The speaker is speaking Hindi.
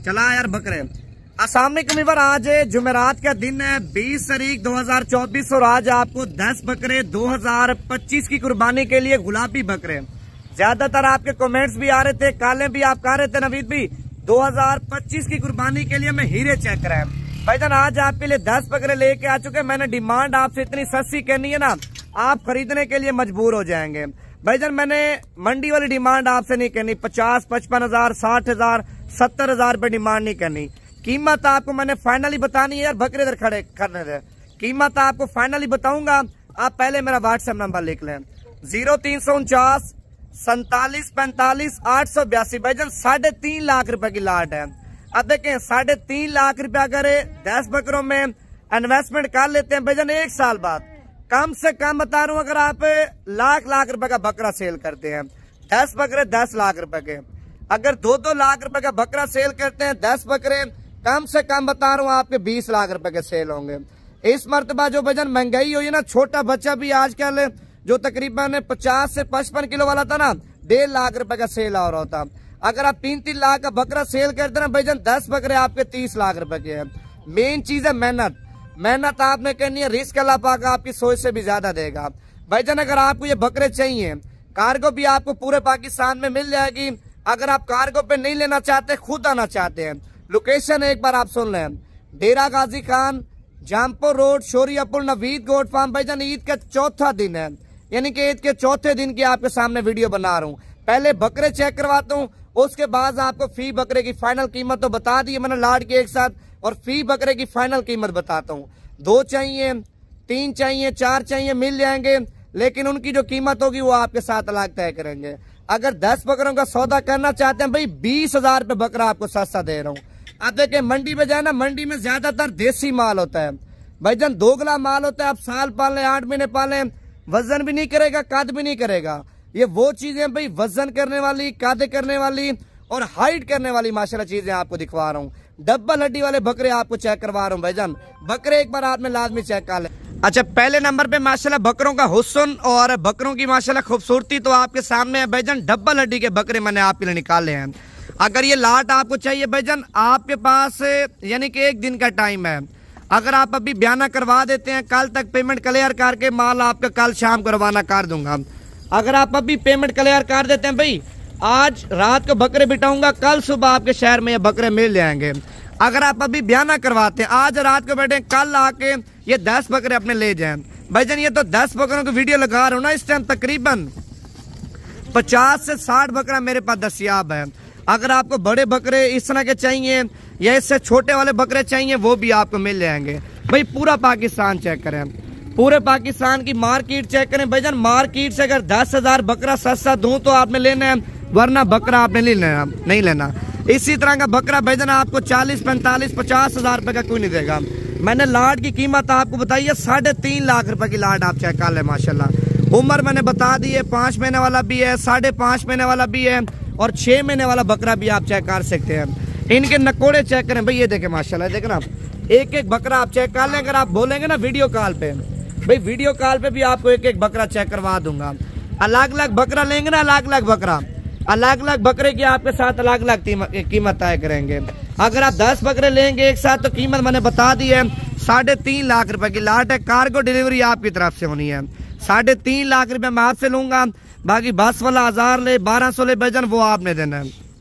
चला यार बकरे। अस्सलाम वालेकुम। आज जुमेरात का दिन है 20 तारीख 2024 और आज आपको 10 बकरे 2025 की कुर्बानी के लिए गुलाबी बकरे। ज्यादातर आपके कमेंट्स भी आ रहे थे, काले भी आप कह रहे थे नवीद भी 2025 की कुर्बानी के लिए मैं हीरे चेक कराए। भाईजान आज आपके लिए 10 बकरे लेके आ चुके। मैंने डिमांड आपसे इतनी सस्ती करनी है ना, आप खरीदने के लिए मजबूर हो जाएंगे। भाईजान मैंने मंडी वाली डिमांड आपसे नहीं करनी, 50, 55 हजार, 60 हजार, 70 हजार रुपए डिमांड नहीं करनी। कीमत आपको मैंने फाइनली बतानी है यार, बकरे इधर खड़े करने दे। कीमत आपको फाइनली बताऊंगा, आप पहले मेरा व्हाट्सएप नंबर लिख लें 0349 47 45 882। भाईजान 3.5 लाख रुपए की लाट है। अब देखें 3.5 लाख रुपया करे 10 बकरों में इन्वेस्टमेंट कर लेते हैं भाईजान, एक साल बाद कम से कम बता रहा हूं, अगर आप लाख रुपए का बकरा सेल करते हैं, 10 बकरे 10 लाख रुपए के, अगर 2-2 लाख रुपए का बकरा सेल करते हैं 10 बकरे, कम से कम बता रहा हूं आपके 20 लाख रुपए के सेल होंगे। इस मर्तबा जो भाईजान महंगाई हुई है ना, छोटा बच्चा भी आजकल जो तकरीबन 50 से 55 किलो वाला था ना, 1.5 लाख रुपए का सेल आ रहा होता। अगर आप 3-3 लाख का बकरा सेल करते ना भाईजान, 10 बकरे आपके 30 लाख रुपए के हैं। मेन चीज है मेहनत। मेहनत आपने करनी है, रिस्क अल्लाह पाक आपकी सोच से भी ज्यादा देगा। भाईजान अगर आपको ये बकरे चाहिए, कार्गो भी आपको पूरे पाकिस्तान में मिल जाएगी। अगर आप कार्गो पे नहीं लेना चाहते, खुद आना चाहते हैं, लोकेशन एक बार आप सुन लें, Dera Ghazi Khan, Jampur road, Shoriapur, Naveed goat farm. भाईजान ईद का चौथा दिन है, यानी कि ईद के चौथे दिन की आपके सामने वीडियो बना रहा हूँ। पहले बकरे चेक करवाता हूँ, उसके बाद आपको फी बकरे की फाइनल कीमत तो बता दी मैंने लाड के एक साथ, और फी बकरे की फाइनल कीमत बताता हूँ। 2 चाहिए, 3 चाहिए, 4 चाहिए, मिल जाएंगे, लेकिन उनकी जो कीमत होगी वो आपके साथ अलग तय करेंगे। अगर 10 बकरों का सौदा करना चाहते हैं भाई, 20,000 रुपए बकरा आपको सस्ता दे रहा हूँ। अब देखिए मंडी में जाए ना, मंडी में ज्यादातर देसी माल होता है भाईजान, दोगला माल होता है। आप साल पालें, 8 महीने पालें, वजन भी नहीं करेगा, कद भी नहीं करेगा। ये वो चीजें भाई वजन करने वाली, कद करने वाली और हाइट करने वाली माशाल्लाह चीजें आपको दिखवा रहा हूँ। डबल हड्डी वाले बकरे आपको चेक करवा रहा हूँ भाईजान, बकरे एक बार आपने लाजमी चेक कर ले। अच्छा पहले नंबर पे माशाल्लाह बकरों का हुस्न और बकरों की माशाल्लाह खूबसूरती तो आपके सामने है भाईजान। डबल हड्डी के बकरे मैंने आपके लिए निकाले हैं। अगर ये लाट आपको चाहिए भाईजान, आपके पास यानी कि 1 दिन का टाइम है। अगर आप अभी बयाना करवा देते हैं, कल तक पेमेंट क्लियर करके माल आपका कल शाम को रवाना कर दूंगा। अगर आप अभी पेमेंट क्लियर कर देते हैं भाई, आज रात को बकरे बिठाऊंगा, कल सुबह आपके शहर में ये बकरे मिल जाएंगे। अगर आप अभी बयाना करवाते हैं, आज रात को बैठे, कल आके ये 10 बकरे अपने ले जाएं भाईजान। ये तो 10 बकरों की वीडियो लगा रहा हूँ ना, इस टाइम तकरीबन 50 से 60 बकरा मेरे पास दस्तियाब है। अगर आपको बड़े बकरे इस तरह के चाहिए या इससे छोटे वाले बकरे चाहिए, वो भी आपको मिल जाएंगे भाई। पूरा पाकिस्तान चेक करें, पूरे पाकिस्तान की मार्केट चेक करें भाईजान। मार्केट से अगर 10,000 बकरा सस्ता दूं तो आपने लेना है, वरना बकरा आपने नहीं लेना। इसी तरह का बकरा भाईजान आपको 40, 45, 50 हजार रुपए का कोई नहीं देगा। मैंने लाट की कीमत आपको बताई है 3.5 लाख रुपए की लाट आप चेक कर ले माशाल्लाह। उम्र मैंने बता दी है, 5 महीने वाला भी है, 5.5 महीने वाला भी है और 6 महीने वाला बकरा भी आप चेक कर सकते हैं। इनके नकोड़े चेक करें भाई, ये देखे माशाल्लाह, देखे ना, एक बकरा आप चेक कर लें। अगर आप बोलेंगे ना वीडियो कॉल पे, भाई वीडियो कॉल पे भी आपको एक बकरा चेक करवा दूंगा। अलग अलग बकरा लेंगे ना, अलग अलग बकरा, अलग अलग बकरे की आपके साथ अलग अलग कीमत तय करेंगे। अगर आप 10 बकरे लेंगे एक साथ तो कीमत मैंने बता दी है 3.5 लाख रुपए की लाट है। कार्गो डिलीवरी आपकी तरफ से होनी है। 3.5 लाख रुपए मैं आपसे लूंगा, बाकी बस वाला 1000 ले, 1200 ले भाईजान, वो आपने देना है।